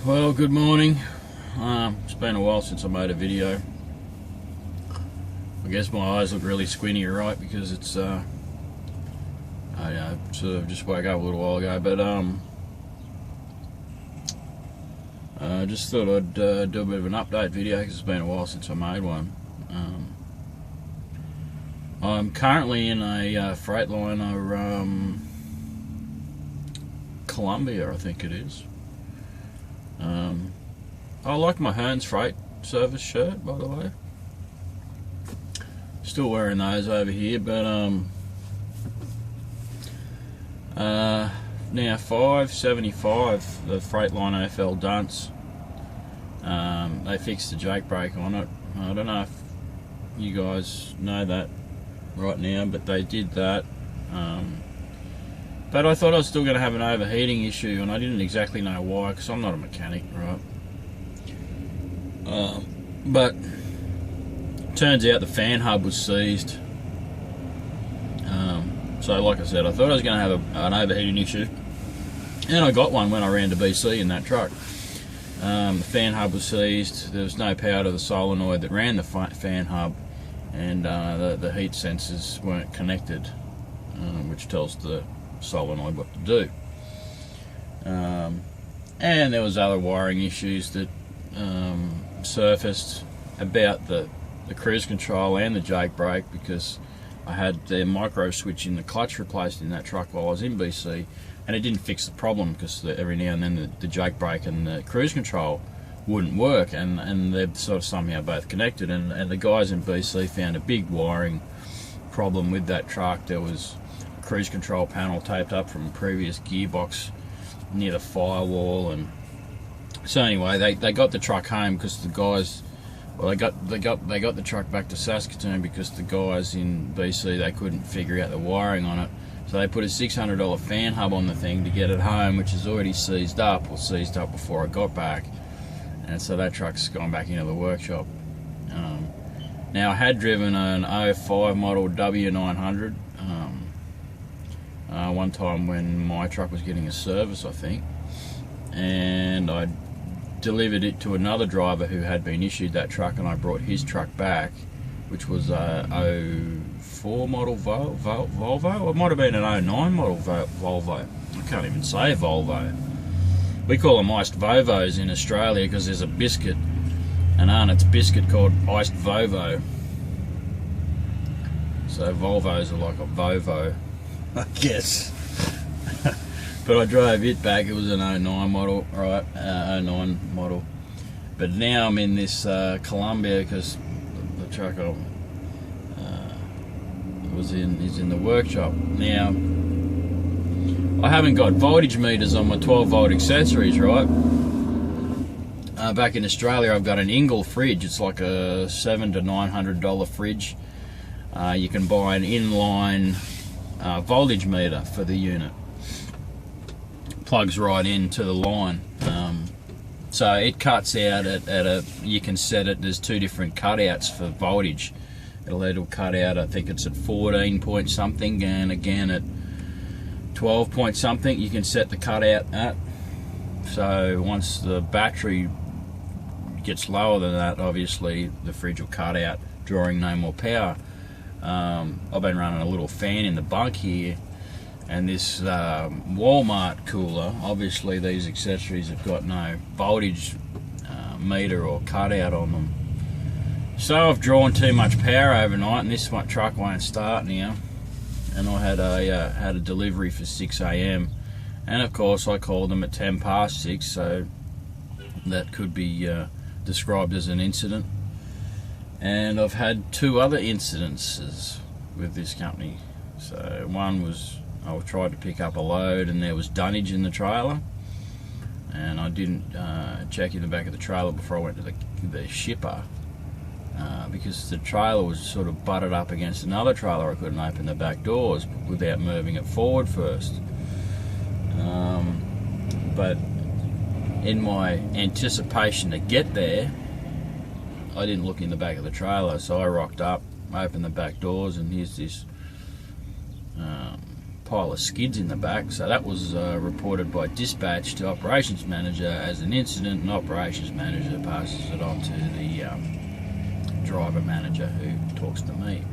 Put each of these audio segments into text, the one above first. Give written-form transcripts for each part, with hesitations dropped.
Well, good morning. It's been a while since I made a video. I guess my eyes look really squinty, right? Because it's I sort of just woke up a little while ago, but I just thought I'd do a bit of an update video because it's been a while since I made one. I'm currently in a Freightliner Columbia, I think it is. I like my Hearns Freight Service shirt, by the way. Still wearing those over here, but now 575, the Freightliner FL Dunce. They fixed the jake brake on it. I don't know if you guys know that right now, but they did that. But I thought I was still going to have an overheating issue, and I didn't exactly know why, because I'm not a mechanic, right? But turns out the fan hub was seized. So like I said, I thought I was going to have an overheating issue, and I got one when I ran to BC in that truck. The fan hub was seized. There was no power to the solenoid that ran the fan hub, and the heat sensors weren't connected, which tells the solenoid what to do. And there was other wiring issues that surfaced about the cruise control and the jake brake, because I had the micro switch in the clutch replaced in that truck while I was in BC, and it didn't fix the problem, because every now and then the jake brake and the cruise control wouldn't work, and they're sort of somehow both connected, and the guys in BC found a big wiring problem with that truck. There was a cruise control panel taped up from a previous gearbox near the firewall, and so anyway, they got the truck home because the guys, well, they got the truck back to Saskatoon because the guys in BC, they couldn't figure out the wiring on it. So they put a $600 fan hub on the thing to get it home, which is already seized up before I got back. And so that truck's gone back into the workshop. Now I had driven an 05 model W900 one time when my truck was getting a service, I think, and I delivered it to another driver who had been issued that truck, and I brought his truck back, which was a 04 model Volvo. It might have been an 09 model Volvo. I can't even say Volvo. We call them iced Vovos in Australia because there's a biscuit, an Arnott's biscuit called iced Vovo. So Volvos are like a Vovo, I guess. But I drove it back. It was an 09 model, right? 09 model. But now I'm in this Columbia because the truck I was in is in the workshop. Now I haven't got voltage meters on my 12 volt accessories, right? Back in Australia, I've got an Ingle fridge. It's like a $700 to $900 fridge. You can buy an inline voltage meter for the unit. Plugs right into the line, so it cuts out at a, you can set it, there's two different cutouts for voltage. It'll cut out, I think it's at 14 point something, and again at 12 point something you can set the cutout at. So once the battery gets lower than that, obviously the fridge will cut out, drawing no more power. I've been running a little fan in the bunk here, and this Walmart cooler, obviously these accessories have got no voltage meter or cutout on them. So I've drawn too much power overnight, and this truck won't start now. And I had a delivery for 6 AM, and of course I called them at 10 past 6, so that could be described as an incident. And I've had two other incidences with this company. So one was, I tried to pick up a load and there was dunnage in the trailer, and I didn't check in the back of the trailer before I went to the shipper, because the trailer was sort of butted up against another trailer. I couldn't open the back doors without moving it forward first. But in my anticipation to get there, I didn't look in the back of the trailer, so I rocked up, opened the back doors, and here's this pile of skids in the back. So that was reported by dispatch to operations manager as an incident, and operations manager passes it on to the driver manager, who talks to me.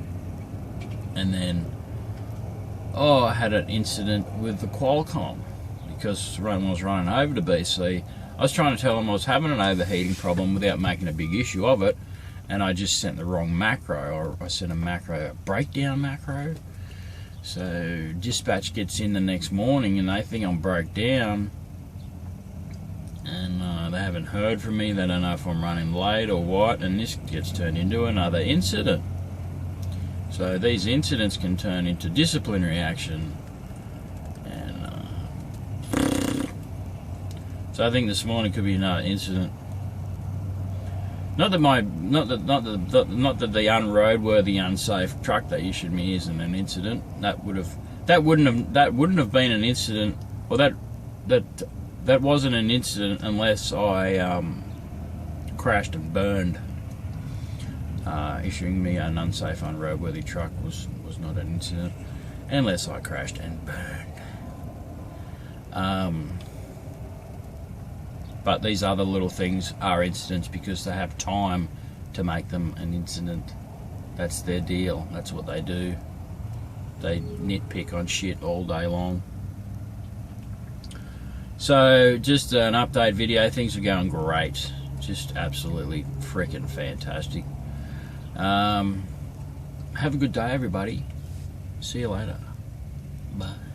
And then, I had an incident with the Qualcomm, because when I was running over to BC, I was trying to tell them I was having an overheating problem without making a big issue of it, and I just sent the wrong macro, or I sent a breakdown macro. So dispatch gets in the next morning and they think I'm broke down, and they haven't heard from me. They don't know if I'm running late or what, and this gets turned into another incident. So these incidents can turn into disciplinary action. So I think this morning could be another incident. Not that the unroadworthy, unsafe truck they issued me isn't an incident. That wouldn't have been an incident, or that wasn't an incident unless I crashed and burned. Issuing me an unsafe, unroadworthy truck was not an incident unless I crashed and burned. But these other little things are incidents because they have time to make them an incident. That's their deal. That's what they do. They nitpick on shit all day long. So, just an update video. Things are going great. Just absolutely freaking fantastic. Have a good day, everybody. See you later. Bye.